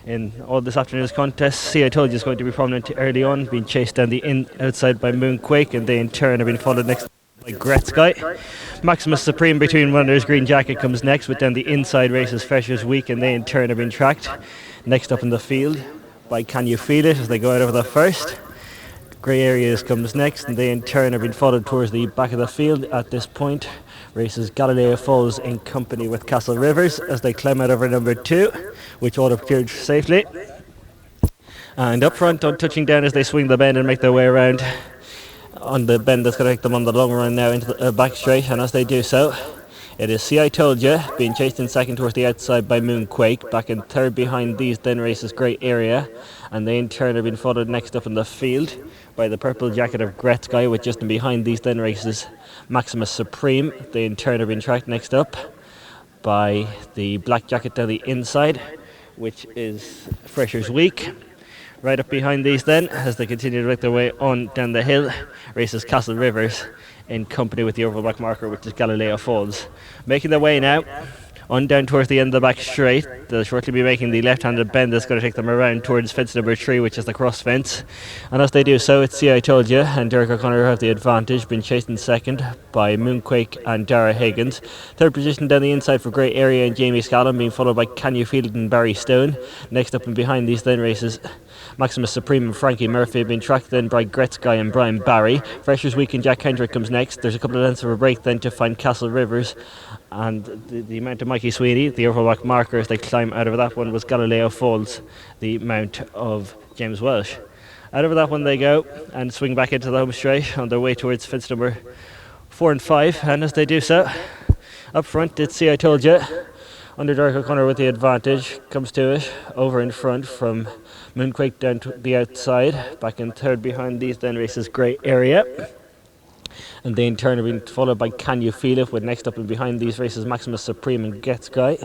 in all this afternoon's contest. See, I told you it's going to be prominent early on, being chased down the outside by Moonquake, and they in turn have been followed next by Gretzky. Maximus Supreme between Wonders Green Jacket comes next, but then the inside races Freshers Week, and they in turn have been tracked. Next up in the field by Can You Feel It as they go out over the first. Grey Areas comes next, and they in turn have been followed towards the back of the field. At this point, races Galileo Falls in company with Castle Rivers as they climb out over number 2, which all appeared safely. And up front, on touching down as they swing the bend and make their way around on the bend that's going to take them on the long run now into the back straight. And as they do so, it is See I Told Ya being chased in second towards the outside by Moonquake. Back in third behind these then races Great Area, and they in turn have been followed next up in the field by the purple jacket of Gretzky, with just in behind these then races Maximus Supreme. They in turn have been tracked next up by the black jacket down the inside, which is Freshers Week. Right up behind these then, as they continue to make their way on down the hill, races Castle Rivers in company with the overall black marker, which is Galileo Falls. Making their way now on down towards the end of the back straight. They'll shortly be making the left-handed bend that's going to take them around towards fence number 3, which is the cross fence. And as they do so, it's See I Told Ya and Derek O'Connor have the advantage, being chased in second by Moonquake and Dara Higgins. Third position down the inside for Great Area and Jamie Scallon, being followed by Can You Feel It and Barry Stone. Next up and behind these then races Maximus Supreme and Frankie Murphy have been tracked then by Gretzky and Brian Barry. Freshers Week and Jack Hendrick comes next. There's a couple of lengths of a break then to find Castle Rivers, and the mount of Mikey Sweeney, the overall back marker as they climb out of that one, was Galileo Falls, the mount of James Welsh. Out over that one they go and swing back into the home straight on their way towards fence number 4 and 5, and as they do so, up front it's See I Told Ya. Under Derek O'Connor with the advantage, comes to it over in front from Moonquake down to the outside. Back in third behind these then races Great Area, and they in turn have been followed by Can You Feel It, with next up and behind these races Maximus Supreme and Gretzky.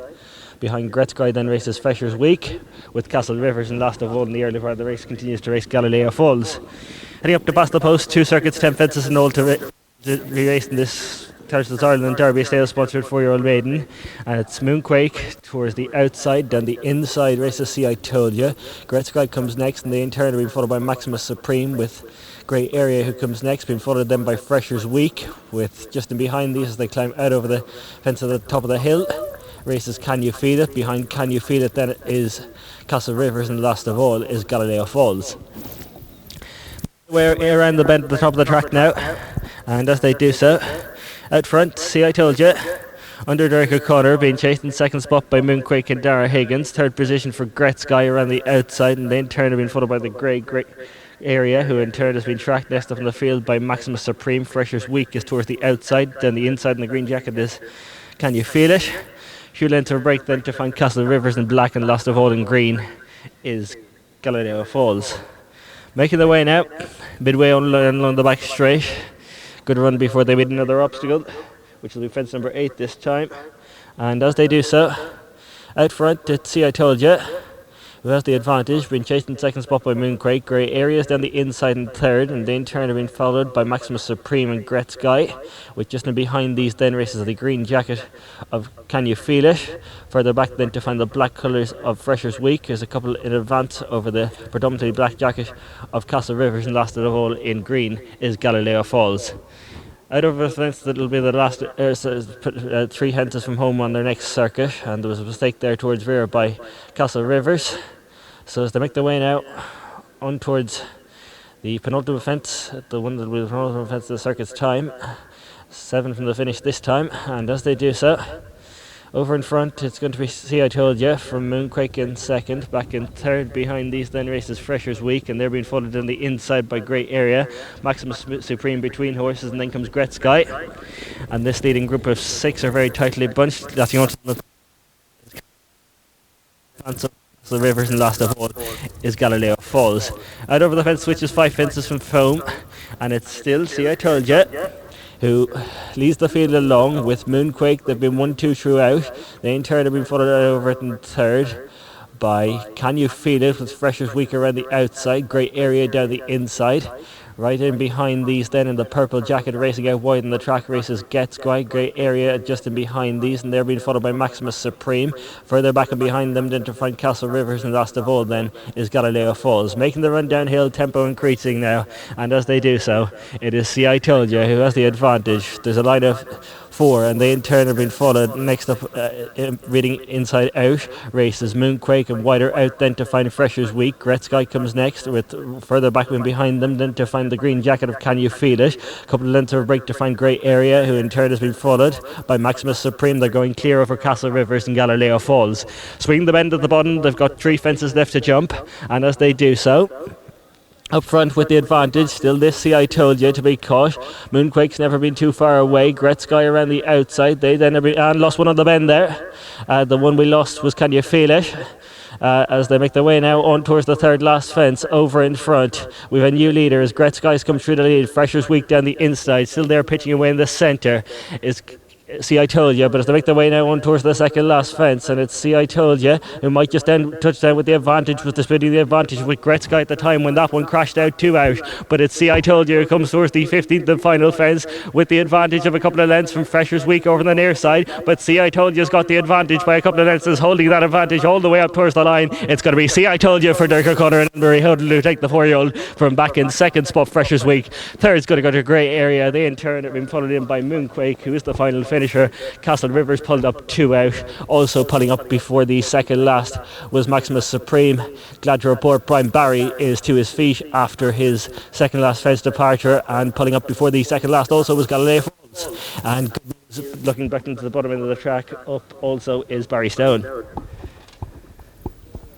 Behind Gretzky then races Freshers Week with Castle Rivers, and last of all in the early part of the race continues to race Galileo Falls. Heading up to Bastel Post, 2 circuits, 10 fences and all to re-race in this Tattersalls Ireland Derby sales sponsored 4yo Maiden, and it's Moonquake towards the outside. Down the inside races See I Told Ya. Gretzky comes next, and they in turn have been followed by Maximus Supreme with Great Area, who comes next, being followed then by Freshers Week, with just in behind these as they climb out over the fence at the top of the hill. Races Can You Feel It. Behind Can You Feel It then is Castle Rivers, and last of all is Galileo Falls. We're around the bend at the top of the track now, and as they do so, out front, See I Told Ya, under Derek O'Connor, being chased in second spot by Moonquake and Dara Higgins. Third position for Gretzky around the outside, and they in turn have been followed by the Great Area, who in turn has been tracked next up in the field by Maximus Supreme. Freshers Week is towards the outside, then the inside in the green jacket is Can You Feel It. Few lengths of a break then to find Castle Rivers in black, and last of all in green is Galileo Falls. Making their way now, midway along the back straight. Good run before they meet another obstacle, which will be fence number 8 this time. And as they do so, out front it's See I Told Ya, who has the advantage, being chased in second spot by Moonquake. Grey Areas down the inside in third, and they in turn have been followed by Maximus Supreme and Gretzky, with just in behind these then races the green jacket of Can You Feel It. Further back then to find the black colours of Freshers Week. There's a couple in advance over the predominantly black jacket of Castle Rivers, and last of all in green is Galileo Falls. Out over the fence, that'll be the last 3 fences from home on their next circuit, and there was a mistake there towards rear by Castle Rivers. So as they make their way now on towards the penultimate fence, the one that will be the penultimate fence of the circuit's time, 7 from the finish this time, and as they do so, over in front it's going to be See I Told Ya from Moonquake in second. Back in third behind these then races Freshers Week, and they're being followed on the inside by Great Area. Maximus Supreme between horses, and then comes Gretzky, and this leading group of 6 are very tightly bunched. That's the Rivers, and last of all is Galileo Falls. Out over the fence switches 5 fences from foam, and it's still See I Told Ya who leads the field along with Moonquake. They've been 1-2 throughout. They in turn have been followed over it in third by Can You Feel It, with Freshers Week around the outside, great area down the inside. Right in behind these then in the purple jacket racing out wide in the track races Gets Guy, great area just in behind these, and they're being followed by Maximus Supreme. Further back and behind them then to find Castle Rivers, and last of all then is Galileo Falls. Making the run downhill, tempo increasing now, and as they do so, it is See I Told You who has the advantage. There's a line of 4, and they in turn have been followed. Next up, reading Inside Out, races Moonquake and wider out then to find Freshers Week. Gretzky comes next, with further back and behind them then to find the green jacket of Can You Feel It. A couple of lengths of a break to find Grey Area, who in turn has been followed by Maximus Supreme. They're going clear over Castle Rivers and Galileo Falls. Swinging the bend at the bottom, they've got 3 fences left to jump, and as they do so, up front with the advantage, still this See I Told You to be caught. Moonquake's never been too far away. Gretzky around the outside. They then lost one on the bend there. The one we lost was Can You Feel It? As they make their way now on towards the third last fence over in front. We've a new leader as Gretzky's come through the lead. Freshers Week down the inside. Still there pitching away in the centre is See I Told You, but as they make their way now on towards the second last fence, and it's See I Told You who might just end touchdown with the advantage, with the splitting the advantage with Gretzky at the time when that one crashed out 2 out. But it's See I Told You who comes towards the 15th and final fence with the advantage of a couple of lengths from Freshers Week over on the near side. But See I Told You's got the advantage by a couple of lengths, is holding that advantage all the way up towards the line. It's going to be See I Told You for Dirk O'Connor and Murray Huddle, who take the 4-year-old from back in second spot. Freshers Week third's going to go to Grey Area. They in turn have been followed in by Moonquake, who is the final finisher. Castle Rivers pulled up 2 out. Also pulling up before the second last was Maximus Supreme. Glad to report Brian Barry is to his feet after his second last fence departure, and pulling up before the second last also was Galileo Falls. And looking back into the bottom end of the track, up also is Barry Stone.